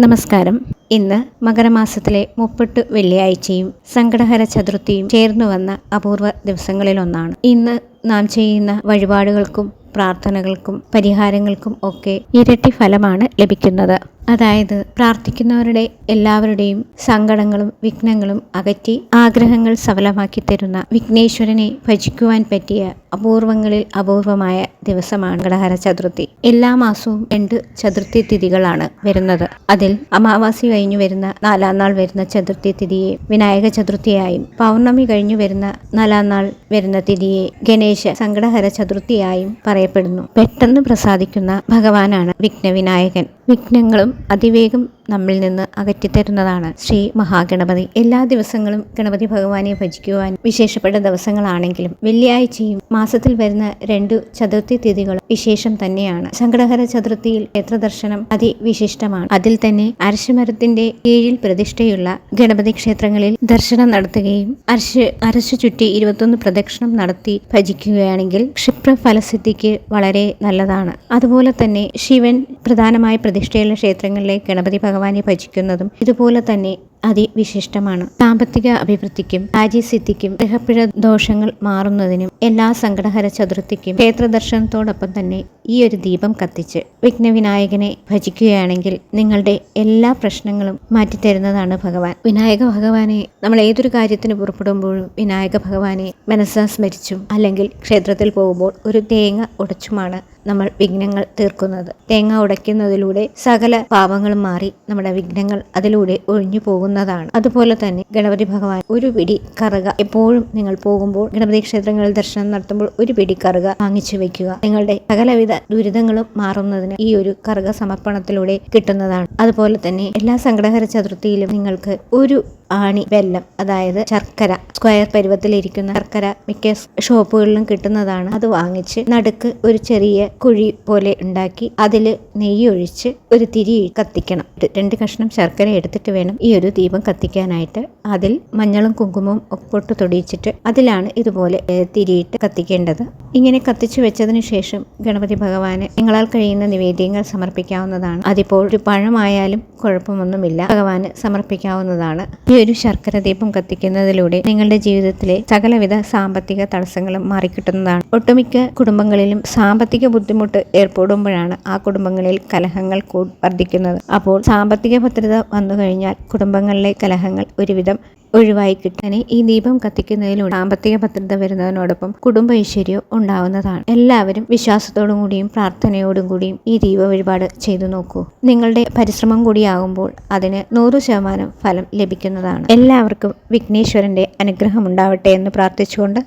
നമസ്കാരം. ഇന്ന് മകരമാസത്തിലെ 30 വെള്ളിയാഴ്ചയും സങ്കടഹര ചതുർത്ഥിയും ചേർന്നു വന്ന അപൂർവ ദിവസങ്ങളിലൊന്നാണ്. ഇന്ന് നാം ചെയ്യുന്ന വഴിപാടുകൾക്കും പ്രാർത്ഥനകൾക്കും പരിഹാരങ്ങൾക്കും ഒക്കെ ഇരട്ടി ഫലമാണ് ലഭിക്കുന്നത്. അതായത് പ്രാർത്ഥിക്കുന്നവരുടെ എല്ലാവരുടെയും സങ്കടങ്ങളും വിഘ്നങ്ങളും അകറ്റി ആഗ്രഹങ്ങൾ സഫലമാക്കി തരുന്ന വിഘ്നേശ്വരനെ ഭജിക്കുവാൻ പറ്റിയ അപൂർവങ്ങളിൽ അപൂർവമായ ദിവസമാണ് സങ്കടഹര ചതുർത്ഥി. എല്ലാ മാസവും 2 ചതുർത്ഥി തിഥികളാണ് വരുന്നത്. അതിൽ അമാവാസി കഴിഞ്ഞു വരുന്ന 4-ാം നാൾ വരുന്ന ചതുർത്ഥി തിഥിയെ വിനായക ചതുർത്ഥിയായും പൗർണമി കഴിഞ്ഞു വരുന്ന 4-ാം നാൾ വരുന്ന തിഥിയെ ഗണേശ സങ്കടഹര ചതുർത്ഥിയായും പറയപ്പെടുന്നു. പെട്ടെന്ന് പ്രസാദിക്കുന്ന ഭഗവാനാണ് വിഘ്നവിനായകൻ. വിഘ്നങ്ങളും അതിവേഗം നമ്മിൽ നിന്ന് അകറ്റിത്തരുന്നതാണ് ശ്രീ മഹാഗണപതി. എല്ലാ ദിവസങ്ങളും ഗണപതി ഭഗവാനെ ഭജിക്കുവാൻ വിശേഷപ്പെട്ട ദിവസങ്ങളാണെങ്കിലും വെള്ളിയാഴ്ചയും മാസത്തിൽ വരുന്ന 2 ചതുർത്ഥി തിഥികളും വിശേഷം തന്നെയാണ്. സങ്കടഹര ചതുർത്ഥിയിൽ ക്ഷേത്രദർശനം അതിവിശിഷ്ടമാണ്. അതിൽ തന്നെ അരശുമരത്തിന്റെ കീഴിൽ പ്രതിഷ്ഠയുള്ള ഗണപതി ക്ഷേത്രങ്ങളിൽ ദർശനം നടത്തുകയും അരശു ചുറ്റി 21 പ്രദക്ഷിണം നടത്തി ഭജിക്കുകയാണെങ്കിൽ ക്ഷിപ്ര ഫലസിദ്ധിക്ക് വളരെ നല്ലതാണ്. അതുപോലെ തന്നെ ശിവൻ പ്രധാനമായ പ്രതിഷ്ഠയുള്ള ക്ഷേത്രങ്ങളിലെ ഗണപതി ഭഗവാനെ ഭജിക്കുന്നതും ഇതുപോലെ തന്നെ അതിവിശിഷ്ടമാണ്. സാമ്പത്തിക അഭിവൃദ്ധിക്കും രാജ്യസിദ്ധിക്കും ഗ്രഹപ്പിഴ ദോഷങ്ങൾ മാറുന്നതിനും എല്ലാ സങ്കടഹര ചതുർത്ഥിക്കും ക്ഷേത്ര ദർശനത്തോടൊപ്പം തന്നെ ഈ ഒരു ദീപം കത്തിച്ച് വിഘ്നവിനായകനെ ഭജിക്കുകയാണെങ്കിൽ നിങ്ങളുടെ എല്ലാ പ്രശ്നങ്ങളും മാറ്റിത്തരുന്നതാണ് ഭഗവാൻ. വിനായക ഭഗവാനെ നമ്മൾ ഏതൊരു കാര്യത്തിന് പുറപ്പെടുമ്പോഴും വിനായക ഭഗവാനെ മനസ്സാ സ്മരിച്ചും അല്ലെങ്കിൽ ക്ഷേത്രത്തിൽ പോകുമ്പോൾ ഒരു തേങ്ങ ഉടച്ചുമാണ് നമ്മൾ വിഘ്നങ്ങൾ തീർക്കുന്നത്. തേങ്ങ ഉടയ്ക്കുന്നതിലൂടെ സകല പാപങ്ങളും മാറി നമ്മുടെ വിഘ്നങ്ങൾ അതിലൂടെ ഒഴിഞ്ഞു പോകുന്നതാണ്. അതുപോലെ തന്നെ ഗണപതി ഭഗവാൻ ഒരു പിടി കറുക എപ്പോഴും നിങ്ങൾ പോകുമ്പോൾ ഗണപതി ക്ഷേത്രങ്ങളിൽ ദർശനം നടത്തുമ്പോൾ ഒരു പിടി കറുക വാങ്ങിച്ചു വെക്കുക. നിങ്ങളുടെ സകലവിധ ദുരിതങ്ങളും മാറുന്നതിന് ഈ ഒരു കറുക സമർപ്പണത്തിലൂടെ കിട്ടുന്നതാണ്. അതുപോലെ തന്നെ എല്ലാ സങ്കടഹര ചതുർത്ഥിയിലും നിങ്ങൾക്ക് ഒരു ആണി വെല്ലം, അതായത് ശർക്കര, സ്ക്വയർ പരുവത്തിലിരിക്കുന്ന ശർക്കര മിക്ക ഷോപ്പുകളിലും കിട്ടുന്നതാണ്. അത് വാങ്ങിച്ച് നടുക്ക് ഒരു ചെറിയ കുഴി പോലെ ഉണ്ടാക്കി അതിൽ നെയ്യ് ഒഴിച്ച് ഒരു തിരി കത്തിക്കണം. 2 കഷ്ണം ശർക്കര എടുത്തിട്ട് വേണം ഈ ഒരു ദീപം കത്തിക്കാനായിട്ട്. അതിൽ മഞ്ഞളും കുങ്കുമവും പൊട്ട് തൊടിയിച്ചിട്ട് അതിലാണ് ഇതുപോലെ തിരിയിട്ട് കത്തിക്കേണ്ടത്. ഇങ്ങനെ കത്തിച്ചു വെച്ചതിന് ശേഷം ഗണപതി ഭഗവാന് നിങ്ങളാൽ കഴിയുന്ന നിവേദ്യങ്ങൾ സമർപ്പിക്കാവുന്നതാണ്. അതിപ്പോൾ ഒരു പഴമായാലും കുഴപ്പമൊന്നുമില്ല, ഭഗവാന് സമർപ്പിക്കാവുന്നതാണ്. ഈ ഒരു ശർക്കര ദീപം കത്തിക്കുന്നതിലൂടെ നിങ്ങളുടെ ജീവിതത്തിലെ സകലവിധ സാമ്പത്തിക തടസ്സങ്ങളും മാറിക്കിട്ടുന്നതാണ്. ഒട്ടുമിക്ക കുടുംബങ്ങളിലും സാമ്പത്തിക ബുദ്ധിമുട്ട് ഏർപ്പെടുമ്പോഴാണ് ആ കുടുംബങ്ങളിൽ കലഹങ്ങൾ വർദ്ധിക്കുന്നത്. അപ്പോൾ സാമ്പത്തിക ഭദ്രത വന്നു കഴിഞ്ഞാൽ കുടുംബങ്ങളിലെ കലഹങ്ങൾ ഒരുവിധം ഒഴിവായി കിട്ടാൻ ഈ ദീപം കത്തിക്കുന്നതിലൂടെ സാമ്പത്തിക ഭദ്രത വരുന്നതിനോടൊപ്പം കുടുംബ ഐശ്വര്യവും ഉണ്ടാവുന്നതാണ്. എല്ലാവരും വിശ്വാസത്തോടും കൂടിയും പ്രാർത്ഥനയോടും കൂടിയും ഈ ദീപ വഴിപാട് ചെയ്തു നോക്കൂ. നിങ്ങളുടെ പരിശ്രമം കൂടിയാകുമ്പോൾ അതിന് 100% ഫലം ലഭിക്കുന്നതാണ്. എല്ലാവർക്കും വിഘ്നേശ്വരന്റെ അനുഗ്രഹം ഉണ്ടാവട്ടെ എന്ന് പ്രാർത്ഥിച്ചുകൊണ്ട്